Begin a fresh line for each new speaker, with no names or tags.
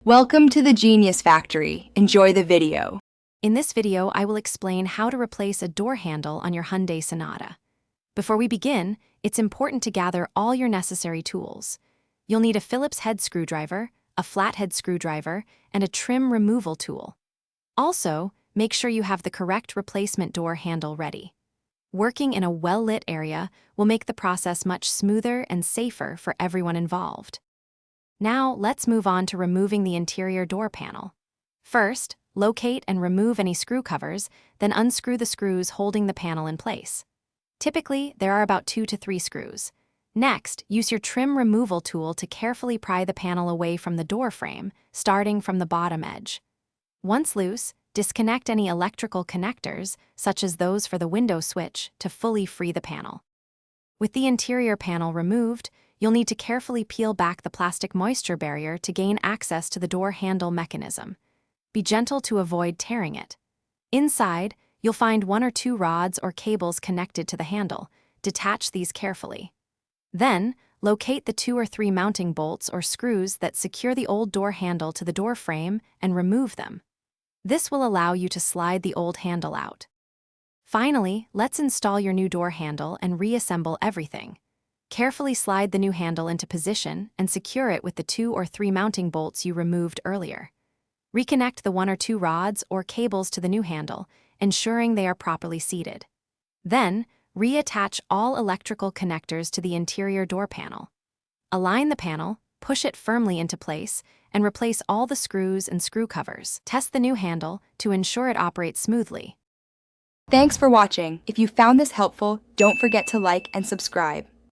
Welcome to the Genius Factory. Enjoy the video.
In this video, I will explain how to replace a door handle on your Hyundai Sonata. Before we begin, it's important to gather all your necessary tools. You'll need a Phillips head screwdriver, a flathead screwdriver, and a trim removal tool. Also, make sure you have the correct replacement door handle ready. Working in a well-lit area will make the process much smoother and safer for everyone involved. Now, let's move on to removing the interior door panel. First, locate and remove any screw covers, then unscrew the screws holding the panel in place. Typically, there are about 2 to 3 screws. Next, use your trim removal tool to carefully pry the panel away from the door frame, starting from the bottom edge. Once loose, disconnect any electrical connectors, such as those for the window switch, to fully free the panel. With the interior panel removed, you'll need to carefully peel back the plastic moisture barrier to gain access to the door handle mechanism. Be gentle to avoid tearing it. Inside, you'll find 1 or 2 rods or cables connected to the handle. Detach these carefully. Then, locate the 2 or 3 mounting bolts or screws that secure the old door handle to the door frame and remove them. This will allow you to slide the old handle out. Finally, let's install your new door handle and reassemble everything. Carefully slide the new handle into position and secure it with the 2 or 3 mounting bolts you removed earlier. Reconnect the 1 or 2 rods or cables to the new handle, ensuring they are properly seated. Then, reattach all electrical connectors to the interior door panel. Align the panel, push it firmly into place, and replace all the screws and screw covers. Test the new handle to ensure it operates smoothly.
Thanks for watching. If you found this helpful, don't forget to like and subscribe.